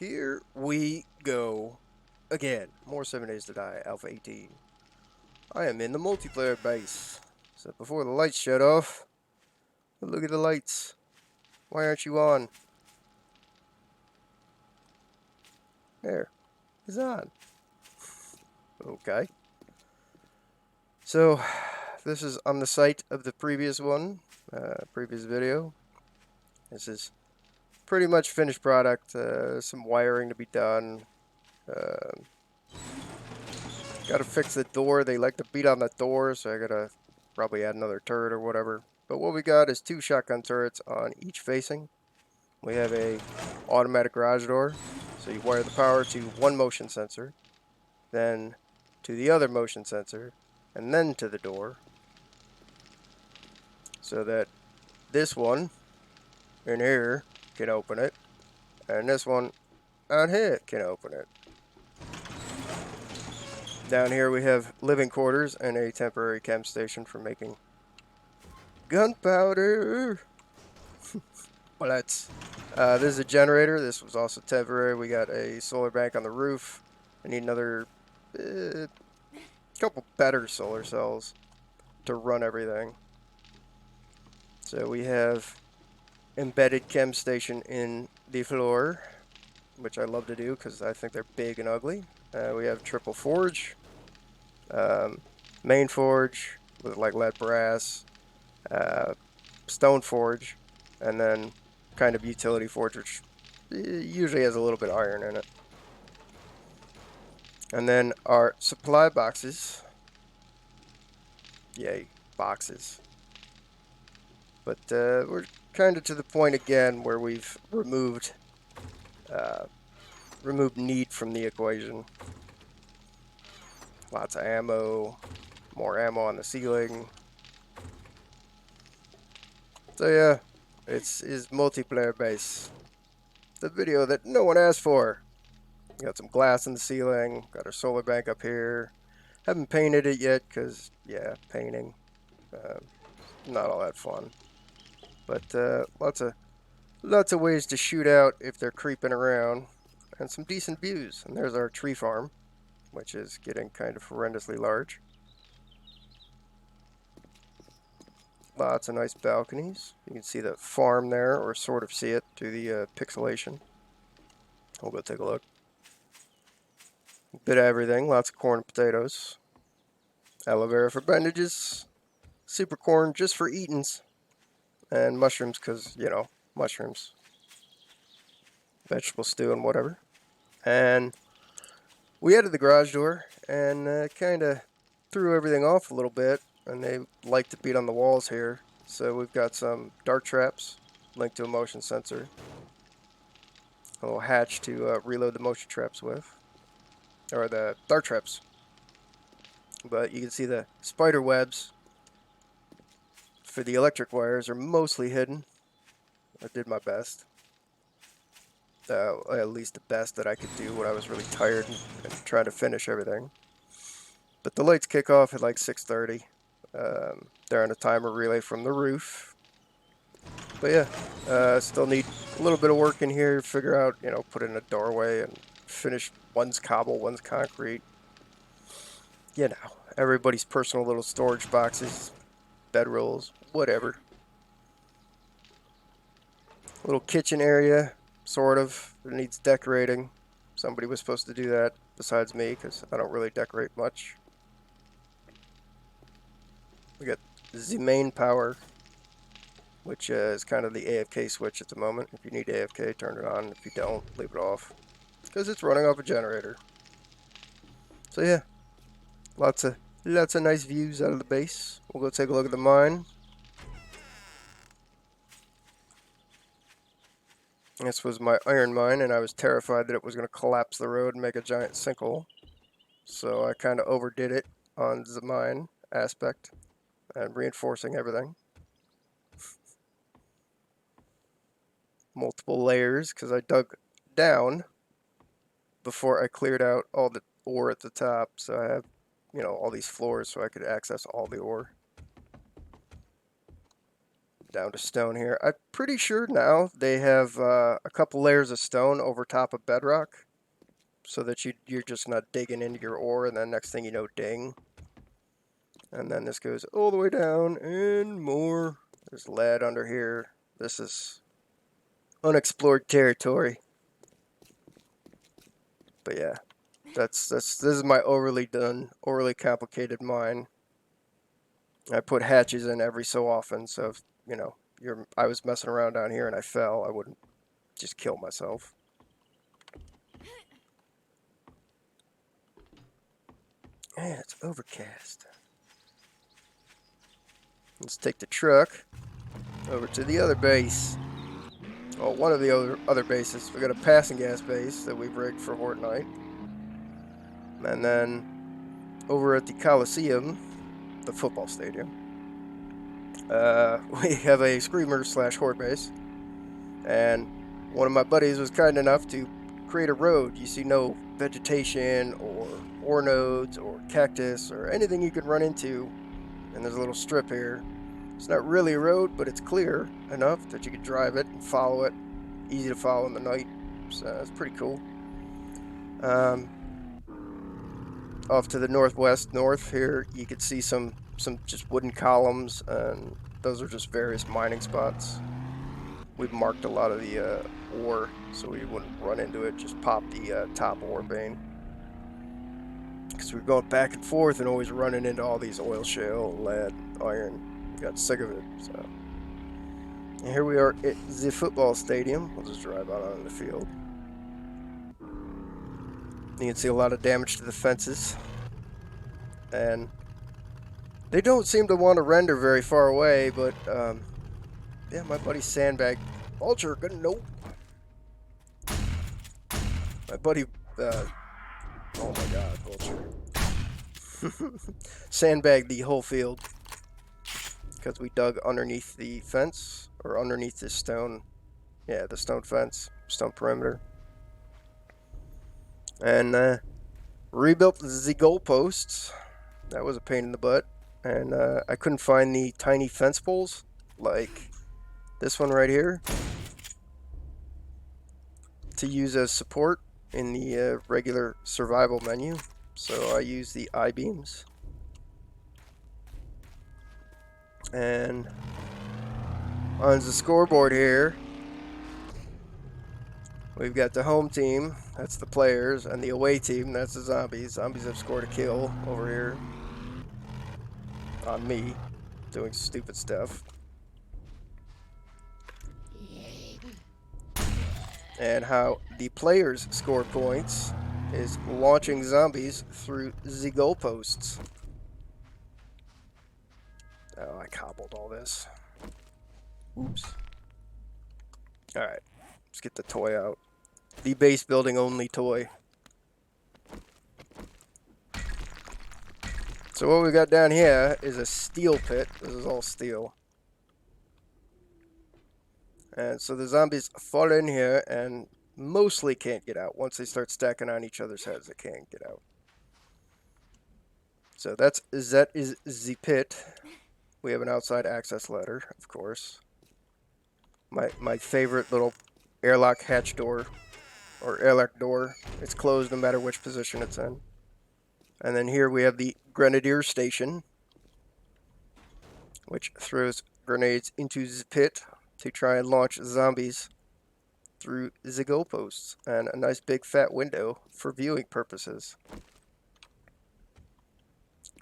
Here we go again. More 7 Days to Die, Alpha 18. I am in the multiplayer base. So before the lights shut off, look at the lights. Why aren't you on? There, it's on. Okay. So, this is on the site of the previous one, previous video. This is pretty much finished product. Some wiring to be done. Uh, Gotta fix the door. They like to beat on the door, so I gotta probably add another turret or whatever. But what we got is 2 shotgun turrets on each facing. We have a automatic garage door, so you wire the power to one motion sensor, then to the other motion sensor, and then to the door, so that this one in here can open it, and this one out here can open it. Down here we have living quarters and a temporary chem station for making gunpowder. Bullets. This is a generator. This was also temporary. We got a solar bank on the roof. I need another couple better solar cells to run everything. So we have embedded chem station in the floor, which I love to do because I think they're big and ugly. We have triple forge, main forge with like lead brass, stone forge, and then kind of utility forge, which usually has a little bit of iron in it. And then our supply boxes. Yay, boxes. But we're kind of to the point again where we've removed need from the equation. Lots of ammo, more ammo on the ceiling. So yeah, it's multiplayer base. The video that no one asked for. Got some glass in the ceiling. Got our solar bank up here. Haven't painted it yet because yeah, painting not all that fun. But lots of ways to shoot out if they're creeping around, and some decent views. And there's our tree farm, which is getting kind of horrendously large. Lots of nice balconies. You can see the farm there, or sort of see it through the pixelation. We'll go take a look. A bit of everything. Lots of corn and potatoes. Aloe vera for bandages. Super corn just for eatins. And mushrooms because, you know, mushrooms. Vegetable stew and whatever. And we added the garage door and kind of threw everything off a little bit, and they like to beat on the walls here. So we've got some dart traps linked to a motion sensor, a little hatch to reload the motion traps with, or the dart traps. But you can see the spider webs for the electric wires are mostly hidden. I did my best. At least the best that I could do when I was really tired and trying to finish everything. But the lights kick off at like 6:30. They're on a timer relay from the roof. But yeah, still need a little bit of work in here to figure out, you know, put in a doorway and finish one's cobble, one's concrete. You know, everybody's personal little storage boxes, bedrolls, whatever. Little kitchen area, sort of. It needs decorating. Somebody was supposed to do that besides me because I don't really decorate much. We got the main power, which is kind of the AFK switch at the moment. If you need AFK, turn it on. If you don't, leave it off, because it's running off a generator. So yeah, lots of nice views out of the base. We'll go take a look at the mine. This was my iron mine, and I was terrified that it was going to collapse the road and make a giant sinkhole. So I kind of overdid it on the mine aspect and reinforcing everything. Multiple layers, because I dug down before I cleared out all the ore at the top. So I have, you know, all these floors so I could access all the ore. down to stone here. I'm pretty sure now they have a couple layers of stone over top of bedrock, so that you're just not digging into your ore, and then next thing you know, ding. And then this goes all the way down, and more. There's lead under here. This is unexplored territory. But yeah, this is my overly complicated mine. I put hatches in every so often, so if, you know, I was messing around down here and I fell, I wouldn't just kill myself. Yeah, it's overcast. Let's take the truck over to the other base. Well, one of the other bases. We got a passing gas base that we've rigged for Hortonite. And then over at the Coliseum, the football stadium, we have a Screamer / Horde base. And one of my buddies was kind enough to create a road. You see no vegetation or ore nodes or cactus or anything you could run into. And there's a little strip here. It's not really a road, but it's clear enough that you could drive it and follow it. Easy to follow in the night. So it's pretty cool. Off to the north here, you could see some just wooden columns, and those are just various mining spots. We've marked a lot of the ore, so we wouldn't run into it. Just pop the top ore vein, because we're going back and forth and always running into all these oil shale, lead, iron. Got sick of it. So, and here we are at the football stadium. We'll just drive out onto the field. You can see a lot of damage to the fences, and they don't seem to want to render very far away. But yeah, my buddy Sandbag Vulture, good note. My buddy, oh my God, Vulture, sandbagged the whole field because we dug underneath the fence, or underneath this stone, yeah, the stone fence, stone perimeter, and rebuilt the goalposts. That was a pain in the butt, and I couldn't find the tiny fence poles like this one right here to use as support in the regular survival menu, so I use the I-beams. And on the scoreboard here, we've got the home team, that's the players, and the away team, that's the zombies. Zombies have scored a kill over here on me, doing stupid stuff. And how the players score points is launching zombies through the goalposts. Oh, I cobbled all this. Oops. Alright, let's get the toy out. The base building only toy. So what we got down here is a steel pit. This is all steel. And so the zombies fall in here and mostly can't get out. Once they start stacking on each other's heads, they can't get out. So that is the pit. We have an outside access ladder, of course. My favorite little airlock hatch door, or airlock door. It's closed no matter which position it's in. And then here we have the Grenadier Station, which throws grenades into the pit to try and launch zombies through the goalposts, and a nice big fat window for viewing purposes.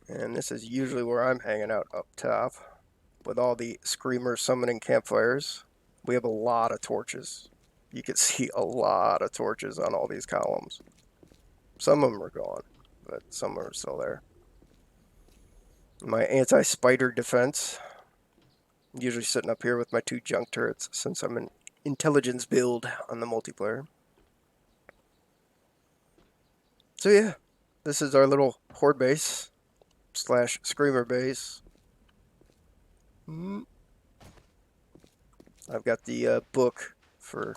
And this is usually where I'm hanging out, up top, with all the Screamer summoning campfires. We have a lot of torches. You can see a lot of torches on all these columns. Some of them are gone, but some are still there. My anti-spider defense. I'm usually sitting up here with my 2 junk turrets, since I'm an intelligence build on the multiplayer. So yeah, this is our little horde base / Screamer base. I've got the book for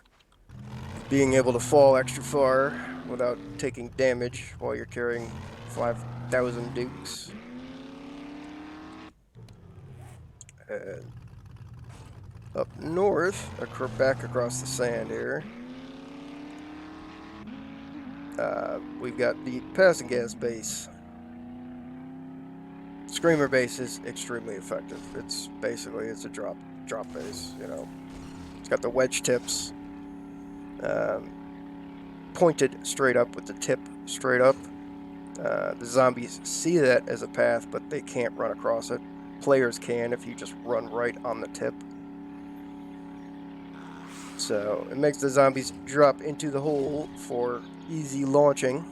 being able to fall extra far without taking damage while you're carrying 5,000 dukes. Up north, back across the sand here, we've got the passing gas base. Screamer base is extremely effective. It's a drop base, you know. It's got the wedge tips, pointed straight up with the tip straight up. The zombies see that as a path, but they can't run across it. Players can if you just run right on the tip. So it makes the zombies drop into the hole for easy launching.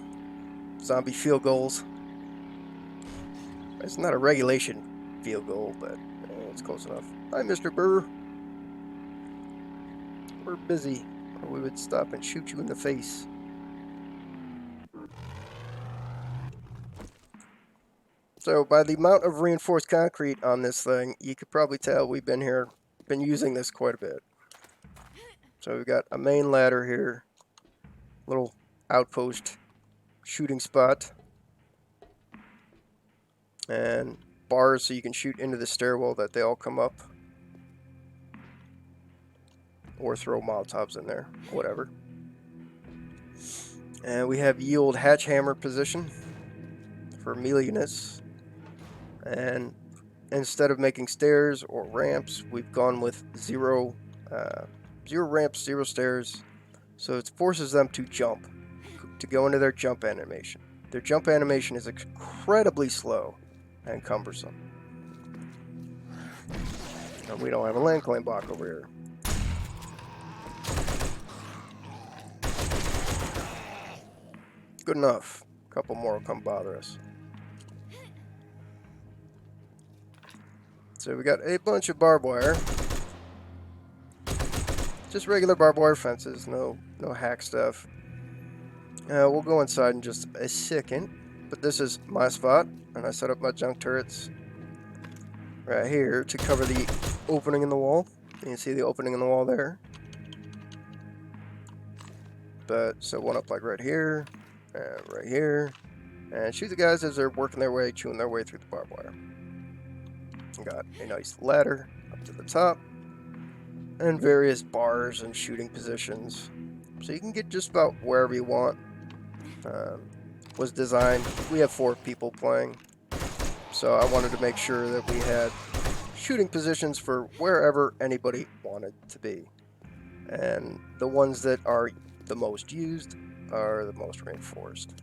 Zombie field goals. It's not a regulation field goal, but it's close enough. Hi, Mr. Burr. We're busy, or we would stop and shoot you in the face. So by the amount of reinforced concrete on this thing, you could probably tell we've been using this quite a bit. So we've got a main ladder here, little outpost shooting spot, and bars so you can shoot into the stairwell that they all come up, or throw Molotovs in there, whatever. And we have yield hatch hammer position for meleeness. And instead of making stairs or ramps, we've gone with zero ramps, zero stairs. So it forces them to jump, to go into their jump animation. Their jump animation is incredibly slow and cumbersome. And we don't have a land claim block over here. Good enough. A couple more will come bother us. So we got a bunch of barbed wire. Just regular barbed wire fences, no hack stuff. We'll go inside in just a second, but this is my spot, and I set up my junk turrets right here to cover the opening in the wall. You can see the opening in the wall there. But so one up like right here, and right here, and shoot the guys as they're working their way, chewing their way through the barbed wire. Got a nice ladder up to the top, and various bars and shooting positions, so you can get just about wherever you want. Was designed, we have 4 people playing, so I wanted to make sure that we had shooting positions for wherever anybody wanted to be, and the ones that are the most used are the most reinforced.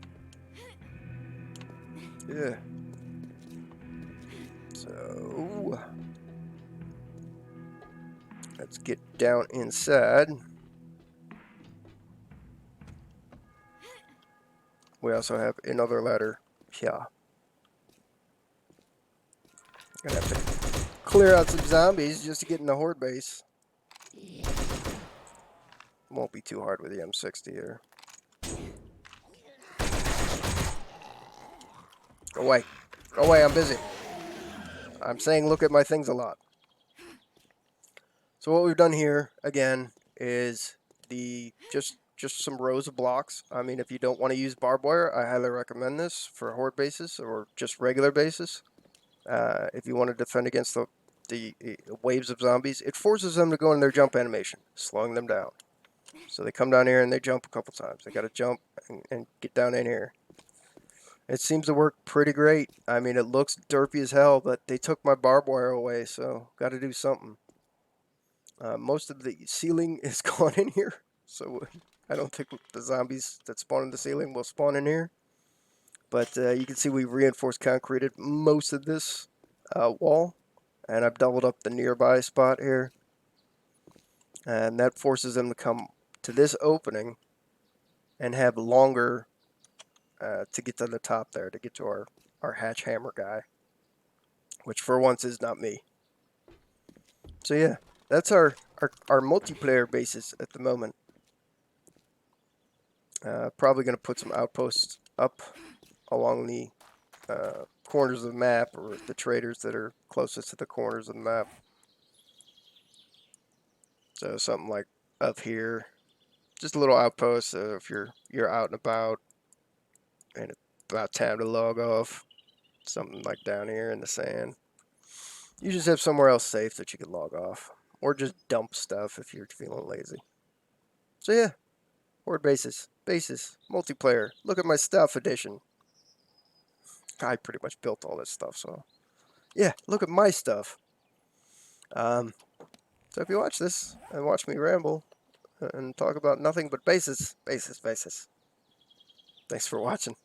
Yeah. So let's get down inside. We also have another ladder here. Gonna have to clear out some zombies just to get in the horde base. Won't be too hard with the M60 here. Go away. Go away, I'm busy. I'm saying look at my things a lot. So what we've done here, again, is just some rows of blocks. I mean, if you don't want to use barbed wire, I highly recommend this for horde bases or just regular bases. If you want to defend against the waves of zombies, it forces them to go in their jump animation, slowing them down. So they come down here and they jump a couple times. They got to jump and get down in here. It seems to work pretty great. I mean, it looks derpy as hell, but they took my barbed wire away, so got to do something. Most of the ceiling is gone in here, so I don't think the zombies that spawn in the ceiling will spawn in here. But you can see we reinforced concreted most of this wall, and I've doubled up the nearby spot here, and that forces them to come to this opening and have longer to get to the top there, to get to our hatch hammer guy, which for once is not me. So yeah, that's our multiplayer basis at the moment. Probably going to put some outposts up along the corners of the map, or the traders that are closest to the corners of the map. So something like up here, just a little outpost. So if you're out and about and it's about time to log off, something like down here in the sand, you just have somewhere else safe that you can log off. or just dump stuff if you're feeling lazy. So yeah, Horde Basis, multiplayer. Look at my stuff edition. I pretty much built all this stuff, so yeah, look at my stuff. So if you watch this and watch me ramble and talk about nothing but bases. Thanks for watching.